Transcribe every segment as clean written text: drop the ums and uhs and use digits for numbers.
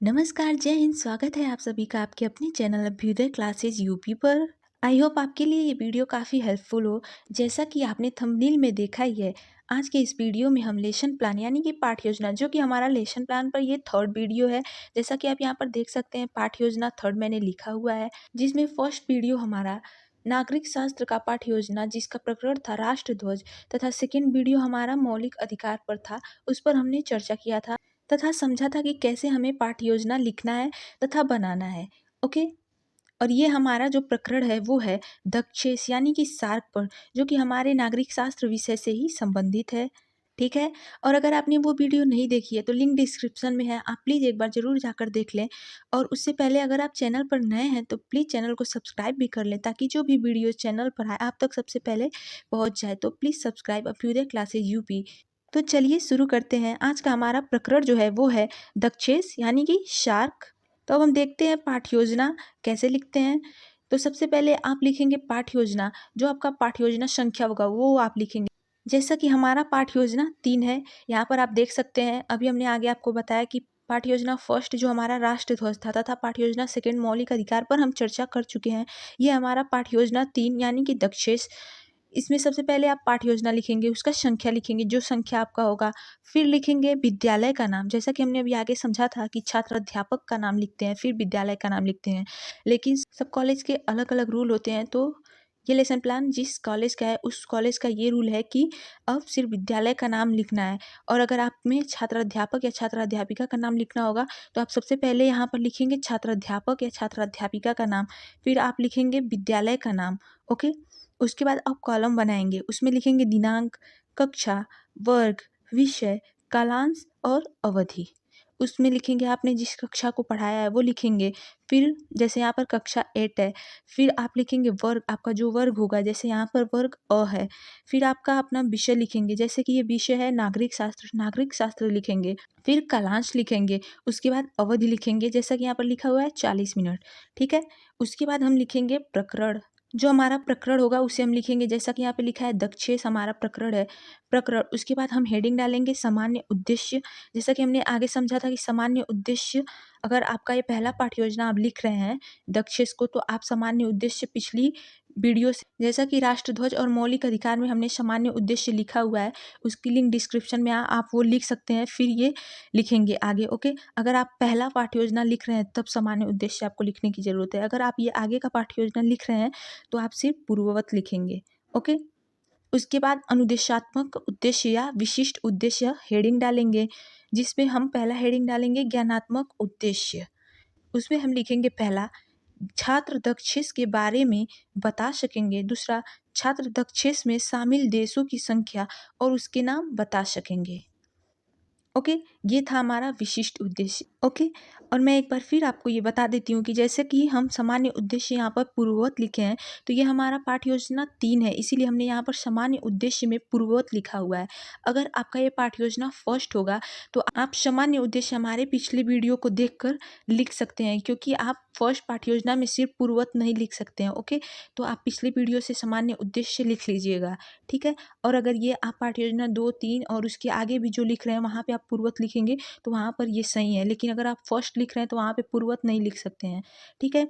नमस्कार, जय हिंद। स्वागत है आप सभी का आपके अपने चैनल अभ्युदय क्लासेज यूपी पर। आई होप आपके लिए ये वीडियो काफ़ी हेल्पफुल हो। जैसा कि आपने थंबनेल में देखा ही है, आज के इस वीडियो में हम लेसन प्लान यानी कि पाठ योजना, जो कि हमारा लेसन प्लान पर ये थर्ड वीडियो है। जैसा कि आप यहाँ पर देख सकते हैं, पाठ योजना थर्ड मैंने लिखा हुआ है, जिसमें फर्स्ट वीडियो हमारा नागरिक शास्त्र का पाठ योजना जिसका प्रकरण था राष्ट्र ध्वज, तथा सेकेंड वीडियो हमारा मौलिक अधिकार पर था। उस पर हमने चर्चा किया था तथा समझा था कि कैसे हमें पाठ योजना लिखना है तथा बनाना है। ओके। और ये हमारा जो प्रकरण है वो है दक्षेस यानी कि सार्क पर, जो कि हमारे नागरिक शास्त्र विषय से ही संबंधित है। ठीक है। और अगर आपने वो वीडियो नहीं देखी है तो लिंक डिस्क्रिप्शन में है, आप प्लीज़ एक बार ज़रूर जाकर देख लें। और उससे पहले अगर आप चैनल पर नए हैं तो प्लीज़ चैनल को सब्सक्राइब भी कर लें, ताकि जो भी वीडियो चैनल पर आए आप तक सबसे पहले पहुंच जाए। तो please subscribe Abhyudaya classes UP. तो चलिए शुरू करते हैं। आज का हमारा प्रकरण जो है वो है दक्षेस यानी कि शार्क। तो अब हम देखते हैं पाठ योजना कैसे लिखते हैं। तो सबसे पहले आप लिखेंगे पाठ योजना, जो आपका पाठ योजना संख्या होगा वो आप लिखेंगे। जैसा कि हमारा पाठ योजना 3 है, यहाँ पर आप देख सकते हैं। अभी हमने आगे आपको बताया कि पाठ योजना फर्स्ट जो हमारा राष्ट्र ध्वज था, तथा पाठ योजना सेकेंड मौलिक अधिकार पर हम चर्चा कर चुके हैं। ये हमारा पाठ योजना 3 यानी कि दक्षेस। इसमें सबसे पहले आप पाठ योजना लिखेंगे, उसका संख्या लिखेंगे, जो संख्या आपका होगा। फिर लिखेंगे विद्यालय का नाम, जैसा कि हमने अभी आगे समझा था कि छात्र अध्यापक का नाम लिखते हैं, फिर विद्यालय का नाम लिखते हैं। लेकिन सब कॉलेज के अलग अलग रूल होते हैं, तो ये लेसन प्लान जिस कॉलेज का है उस कॉलेज का ये रूल है कि अब सिर्फ विद्यालय का नाम लिखना है। और अगर आप में छात्र अध्यापक या छात्र अध्यापिका का नाम लिखना होगा तो आप सबसे पहले यहाँ पर लिखेंगे छात्र अध्यापक या छात्र अध्यापिका का नाम, फिर आप लिखेंगे विद्यालय का नाम। ओके। उसके बाद आप कॉलम बनाएंगे, उसमें लिखेंगे दिनांक, कक्षा, वर्ग, विषय, कालांश और अवधि। उसमें लिखेंगे आपने जिस कक्षा को पढ़ाया है वो लिखेंगे। फिर जैसे यहाँ पर कक्षा 8 है, फिर आप लिखेंगे वर्ग, आपका जो वर्ग होगा, जैसे यहाँ पर वर्ग अ है। फिर आपका अपना विषय लिखेंगे, जैसे कि ये विषय है नागरिक शास्त्र लिखेंगे। फिर कालांश लिखेंगे, उसके बाद अवधि लिखेंगे, जैसा कि यहाँ पर लिखा हुआ है 40 मिनट। ठीक है। उसके बाद हम लिखेंगे प्रकरण, जो हमारा प्रकरण होगा उसे हम लिखेंगे, जैसा कि यहाँ पे लिखा है दक्षेस हमारा प्रकरण है, प्रकरण। उसके बाद हम हेडिंग डालेंगे सामान्य उद्देश्य, जैसा कि हमने आगे समझा था कि सामान्य उद्देश्य, अगर आपका ये पहला पाठ योजना आप लिख रहे हैं दक्षेस को, तो आप सामान्य उद्देश्य पिछली वीडियो से, जैसा कि राष्ट्रध्वज और मौलिक अधिकार में हमने सामान्य उद्देश्य लिखा हुआ है, उसकी लिंक डिस्क्रिप्शन में आप वो लिख सकते हैं, फिर ये लिखेंगे आगे। ओके। अगर आप पहला पाठ योजना लिख रहे हैं तब सामान्य उद्देश्य आपको लिखने की जरूरत है। अगर आप ये आगे का पाठ योजना लिख रहे हैं तो आप सिर्फ पूर्ववत लिखेंगे। ओके। उसके बाद अनुदेशात्मक उद्देश्य या विशिष्ट उद्देश्य हेडिंग डालेंगे, जिसमें हम पहला हेडिंग डालेंगे ज्ञानात्मक उद्देश्य। उसमें हम लिखेंगे पहला, छात्र दक्षेस के बारे में बता सकेंगे। दूसरा, छात्र दक्षेस में शामिल देशों की संख्या और उसके नाम बता सकेंगे। ओके। ये था हमारा विशिष्ट उद्देश्य। ओके। और मैं एक बार फिर आपको ये बता देती हूँ कि जैसे कि हम सामान्य उद्देश्य यहाँ पर पूर्ववत लिखे हैं, तो ये हमारा पाठ योजना 3 है, इसीलिए हमने यहाँ पर सामान्य उद्देश्य में पूर्ववत लिखा हुआ है। अगर आपका ये पाठ योजना फर्स्ट होगा तो आप सामान्य उद्देश्य हमारे पिछले वीडियो को देखकर लिख सकते हैं, क्योंकि आप फर्स्ट पाठ योजना में सिर्फ पूर्ववत नहीं लिख सकते हैं। ओके। तो आप पिछले वीडियो से सामान्य उद्देश्य लिख लीजिएगा। ठीक है। और अगर ये आप पाठ योजना 2, 3 और उसके आगे भी जो लिख रहे हैं वहाँ पे आप पूर्ववत लिखेंगे तो वहाँ पर ये सही है, लेकिन अगर आप फर्स्ट लिख रहे हैं तो वहाँ पे पूर्ववत नहीं लिख सकते हैं। ठीक है।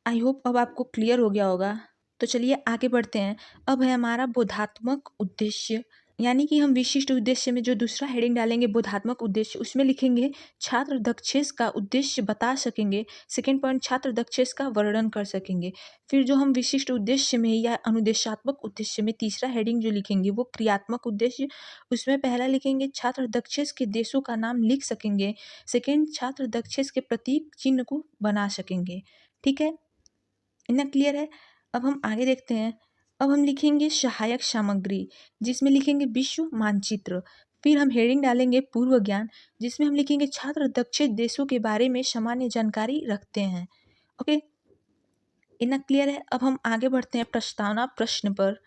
आई होप अब आपको क्लियर हो गया होगा। तो चलिए आगे बढ़ते हैं। अब है हमारा बोधात्मक उद्देश्य, यानी कि हम विशिष्ट उद्देश्य में जो दूसरा हेडिंग डालेंगे बोधात्मक उद्देश्य, उसमें लिखेंगे छात्र दक्षेस का उद्देश्य बता सकेंगे। सेकेंड पॉइंट, छात्र दक्षेस का वर्णन कर सकेंगे। फिर जो हम विशिष्ट उद्देश्य में या अनुदेशात्मक उद्देश्य में तीसरा हेडिंग जो लिखेंगे वो क्रियात्मक उद्देश्य, उसमें पहला लिखेंगे छात्र दक्षेस के देशों का नाम लिख सकेंगे। सेकेंड, छात्र दक्षेस के प्रतीक चिन्ह को बना सकेंगे। ठीक है। इतना क्लियर है। अब हम आगे देखते हैं। अब हम लिखेंगे सहायक सामग्री, जिसमें लिखेंगे विश्व मानचित्र। फिर हम हेडिंग डालेंगे पूर्व ज्ञान, जिसमें हम लिखेंगे छात्र दक्षिण देशों के बारे में सामान्य जानकारी रखते हैं। ओके। इतना क्लियर है। अब हम आगे बढ़ते हैं प्रस्तावना प्रश्न पर।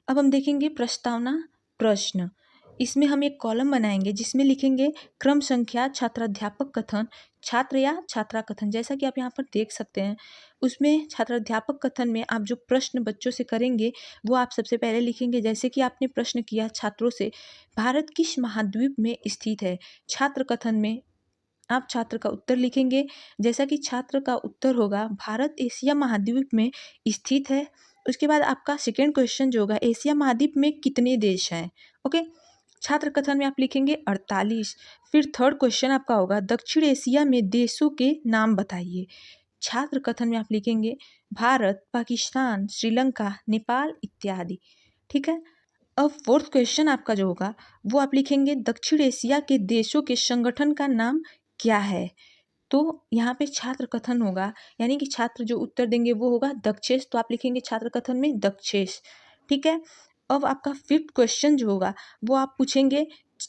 अब हम देखेंगे प्रस्तावना प्रश्न। इसमें हम एक कॉलम बनाएंगे जिसमें लिखेंगे क्रम संख्या छात्राध्यापक कथन, छात्र या छात्रा कथन, जैसा कि आप यहाँ पर देख सकते हैं। उसमें छात्राध्यापक कथन में आप जो प्रश्न बच्चों से करेंगे वो आप सबसे पहले लिखेंगे, जैसे कि आपने प्रश्न किया छात्रों से, भारत किस महाद्वीप में स्थित है। छात्र कथन में आप छात्र का उत्तर लिखेंगे। जैसा कि छात्र का उत्तर होगा भारत एशिया महाद्वीप में स्थित है। उसके बाद आपका सेकेंड क्वेश्चन जो होगा एशिया महाद्वीप में कितने देश हैं। ओके, छात्र कथन में आप लिखेंगे 48। फिर थर्ड क्वेश्चन आपका होगा दक्षिण एशिया में देशों के नाम बताइए। छात्र कथन में आप लिखेंगे भारत, पाकिस्तान, श्रीलंका, नेपाल इत्यादि। ठीक है। अब फोर्थ क्वेश्चन आपका जो होगा वो आप लिखेंगे दक्षिण एशिया के देशों के संगठन का नाम क्या है। तो यहाँ पे छात्र कथन होगा, यानी कि छात्र जो उत्तर देंगे वो होगा दक्षेश, तो आप लिखेंगे छात्र कथन में दक्षेश। ठीक है। अब आपका फिफ्थ क्वेश्चन जो होगा वो आप पूछेंगे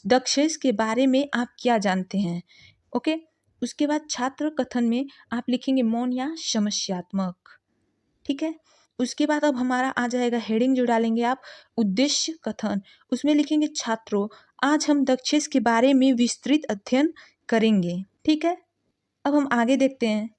दक्षेश के बारे में आप क्या जानते हैं। ओके, उसके बाद छात्र कथन में आप लिखेंगे मौन या समस्यात्मक। ठीक है। उसके बाद अब हमारा आ जाएगा हेडिंग जो डालेंगे आप उद्देश्य कथन, उसमें लिखेंगे छात्रों आज हम दक्षेश के बारे में विस्तृत अध्ययन करेंगे। ठीक है। अब हम आगे देखते हैं।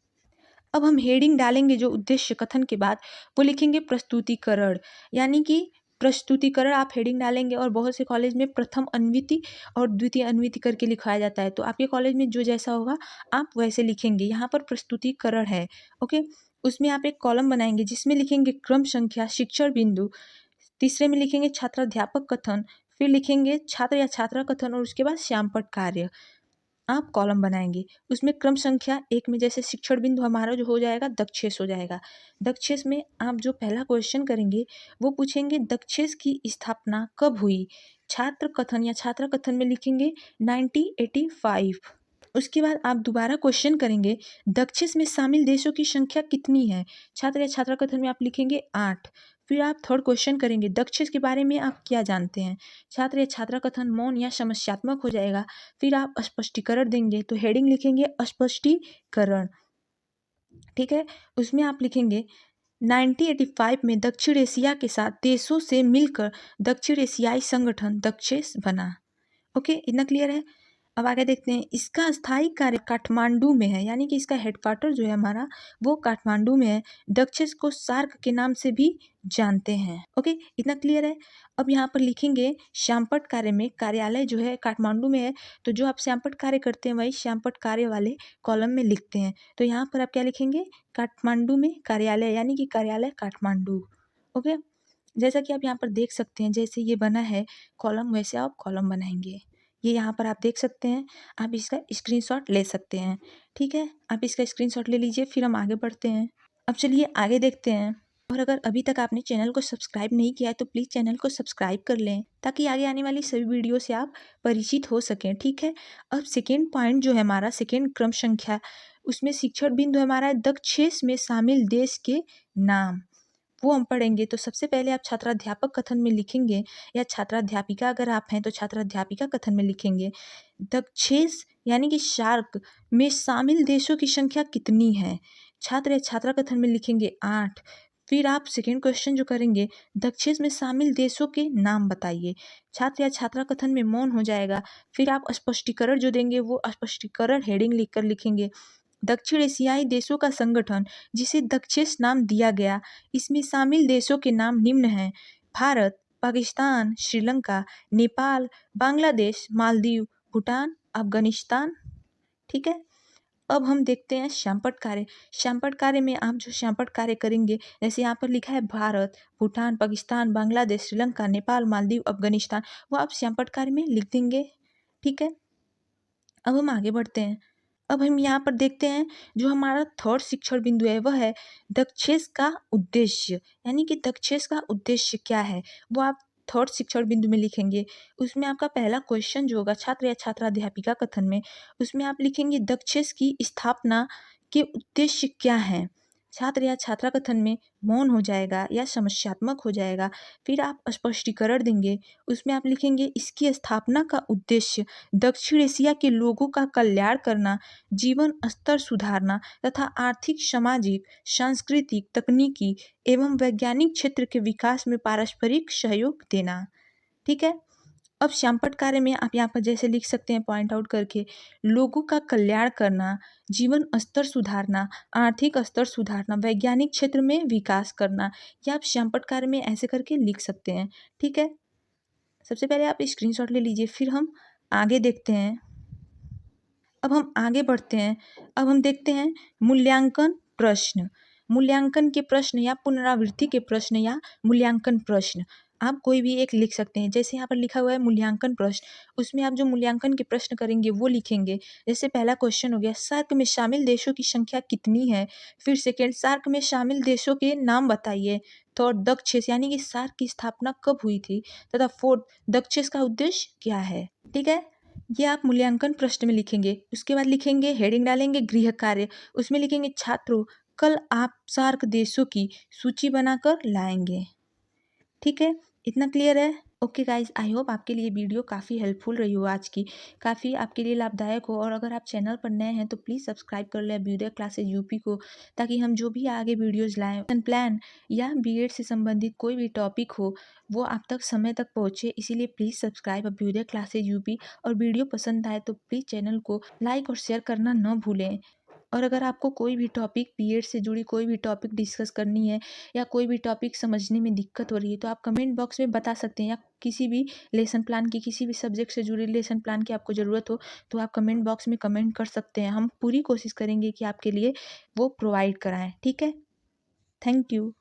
अब हम हेडिंग डालेंगे जो उद्देश्य कथन के बाद वो लिखेंगे प्रस्तुतिकरण, यानी कि प्रस्तुतिकरण आप हेडिंग डालेंगे। और बहुत से कॉलेज में प्रथम अन्विति और द्वितीय अन्विति करके लिखवाया जाता है, तो आपके कॉलेज में जो जैसा होगा आप वैसे लिखेंगे। यहाँ पर प्रस्तुतिकरण है। ओके, उसमें आप एक कॉलम बनाएंगे जिसमें लिखेंगे क्रम संख्या, शिक्षण बिंदु, तीसरे में लिखेंगे छात्राध्यापक कथन, फिर लिखेंगे छात्र या छात्रा कथन और उसके बाद श्यामपट्ट कार्य। आप कॉलम बनाएंगे उसमें क्रम संख्या एक में जैसे शिक्षण बिंदु हमारा जो हो जाएगा दक्षेश हो जाएगा। दक्षेश में आप जो पहला क्वेश्चन करेंगे वो पूछेंगे दक्षेश की स्थापना कब हुई। छात्र कथन या छात्रा कथन में लिखेंगे 1985। उसके बाद आप दोबारा क्वेश्चन करेंगे दक्षिण में शामिल देशों की संख्या कितनी है। छात्र या छात्रा कथन में आप लिखेंगे 8। फिर आप थर्ड क्वेश्चन करेंगे दक्षिण के बारे में आप क्या जानते हैं। छात्र या छात्रा कथन मौन या समस्यात्मक हो जाएगा। फिर आप स्पष्टीकरण देंगे, तो हेडिंग लिखेंगे स्पष्टीकरण। ठीक है। उसमें आप लिखेंगे 1985 में दक्षिण एशिया के साथ देशों से मिलकर दक्षिण एशियाई संगठन दक्षेश बना। ओके, इतना क्लियर है। अब आगे देखते हैं। इसका स्थायी कार्य काठमांडू में है, यानी कि इसका हेडक्वार्टर जो है हमारा वो काठमांडू में है। दक्षिण को सार्क के नाम से भी जानते हैं। ओके, इतना क्लियर है। अब यहाँ पर लिखेंगे श्यामपट्ट कार्य में कार्यालय जो है काठमांडू में है, तो जो आप श्यामपट्ट कार्य करते हैं वही श्यामपट्ट कार्य वाले कॉलम में लिखते हैं। तो यहाँ पर आप क्या लिखेंगे काठमांडू में कार्यालय, यानी कि कार्यालय काठमांडू। ओके, जैसा कि आप यहाँ पर देख सकते हैं जैसे ये बना है कॉलम वैसे आप कॉलम बनाएंगे। ये यहाँ पर आप देख सकते हैं, आप इसका स्क्रीनशॉट ले सकते हैं। ठीक है, आप इसका स्क्रीनशॉट ले लीजिए। फिर हम आगे बढ़ते हैं। अब चलिए आगे देखते हैं। और अगर अभी तक आपने चैनल को सब्सक्राइब नहीं किया है तो प्लीज़ चैनल को सब्सक्राइब कर लें ताकि आगे आने वाली सभी वीडियो से आप परिचित हो सकें। ठीक है। अब सेकेंड पॉइंट जो है हमारा सेकेंड क्रम संख्या, उसमें शिक्षण बिंदु हमारा है दक्षेश में शामिल देश के नाम, वो हम पढ़ेंगे। तो सबसे पहले आप छात्राध्यापक कथन में लिखेंगे, या छात्राध्यापिका अगर आप हैं तो छात्राध्यापिका कथन में लिखेंगे दक्षेश यानी कि शार्क में शामिल देशों की संख्या कितनी है। छात्र या छात्रा कथन में लिखेंगे 8। फिर आप सेकेंड क्वेश्चन जो करेंगे दक्षेश में शामिल देशों के नाम बताइए। छात्र या छात्रा कथन में मौन हो जाएगा। फिर आप स्पष्टीकरण जो देंगे वो स्पष्टीकरण हेडिंग लिखकर लिखेंगे दक्षिण एशियाई देशों का संगठन जिसे दक्षेश नाम दिया गया, इसमें शामिल देशों के नाम निम्न हैं भारत, पाकिस्तान, श्रीलंका, नेपाल, बांग्लादेश, मालदीव, भूटान, अफगानिस्तान। ठीक है। अब हम देखते हैं श्यामपट्ट कार्य। श्यामपट्ट कार्य में आप जो श्यामपट्ट कार्य करेंगे जैसे यहाँ पर लिखा है भारत, भूटान, पाकिस्तान, बांग्लादेश, श्रीलंका, नेपाल, मालदीव, अफगानिस्तान, वो आप श्यामपट्ट कार्य में लिख देंगे। ठीक है। अब हम आगे बढ़ते हैं। अब हम यहाँ पर देखते हैं जो हमारा थर्ड शिक्षण बिंदु है वह है दक्षेश का उद्देश्य, यानी कि दक्षेश का उद्देश्य क्या है वो आप थर्ड शिक्षण बिंदु में लिखेंगे। उसमें आपका पहला क्वेश्चन जो होगा छात्र या छात्राध्यापिका कथन में, उसमें आप लिखेंगे दक्षेश की स्थापना के उद्देश्य क्या है। छात्र या छात्रा कथन में मौन हो जाएगा या समस्यात्मक हो जाएगा। फिर आप स्पष्टीकरण देंगे, उसमें आप लिखेंगे इसकी स्थापना का उद्देश्य दक्षिण एशिया के लोगों का कल्याण करना, जीवन स्तर सुधारना तथा आर्थिक, सामाजिक, सांस्कृतिक, तकनीकी एवं वैज्ञानिक क्षेत्र के विकास में पारस्परिक सहयोग देना। ठीक है। अब श्यामपट्ट कार्य में आप यहाँ पर जैसे लिख सकते हैं पॉइंट आउट करके लोगों का कल्याण करना, जीवन स्तर सुधारना, आर्थिक स्तर सुधारना, वैज्ञानिक क्षेत्र में विकास करना, या आप श्यामपट्ट कार्य में ऐसे करके लिख सकते हैं। ठीक है। सबसे पहले आप स्क्रीनशॉट ले लीजिए। फिर हम आगे देखते हैं। अब हम आगे बढ़ते हैं। अब हम देखते हैं मूल्यांकन प्रश्न। मूल्यांकन के प्रश्न या पुनरावृत्ति के प्रश्न या मूल्यांकन प्रश्न। आप कोई भी एक लिख सकते हैं। जैसे यहाँ पर लिखा हुआ है मूल्यांकन प्रश्न, उसमें आप जो मूल्यांकन के प्रश्न करेंगे वो लिखेंगे। जैसे पहला क्वेश्चन हो गया, सार्क में शामिल देशों की संख्या कितनी है? फिर सेकेंड, सार्क में शामिल देशों के नाम बताइए। थर्ड, दक्षिस यानी कि सार्क की स्थापना कब हुई थी? तथा फोर्थ, दक्षिस का उद्देश्य क्या है? ठीक है, ये आप मूल्यांकन प्रश्न में लिखेंगे। उसके बाद लिखेंगे, हेडिंग डालेंगे गृह कार्य, उसमें लिखेंगे छात्रों कल आप सार्क देशों की सूची बनाकर लाएंगे। ठीक है, इतना क्लियर है? ओके गाइज, आई होप आपके लिए वीडियो काफ़ी हेल्पफुल रही हो आज की, काफ़ी आपके लिए लाभदायक हो। और अगर आप चैनल पर नए हैं तो प्लीज़ सब्सक्राइब कर लें अभ्युदय क्लासेज यूपी को, ताकि हम जो भी आगे वीडियोज़ लाएँ, लेसन प्लान या बीएड से संबंधित कोई भी टॉपिक हो वो आप तक समय तक पहुँचे। इसीलिए please subscribe Abhyudaya classes UP, और वीडियो पसंद आए तो प्लीज़ चैनल को लाइक और शेयर करना न भूलें। और अगर आपको कोई भी टॉपिक बीएड से जुड़ी कोई भी टॉपिक डिस्कस करनी है, या कोई भी टॉपिक समझने में दिक्कत हो रही है, तो आप कमेंट बॉक्स में बता सकते हैं। या किसी भी लेसन प्लान की, किसी भी सब्जेक्ट से जुड़ी लेसन प्लान की आपको ज़रूरत हो तो आप कमेंट बॉक्स में कमेंट कर सकते हैं। हम पूरी कोशिश करेंगे कि आपके लिए वो प्रोवाइड कराएं। ठीक है, थैंक यू।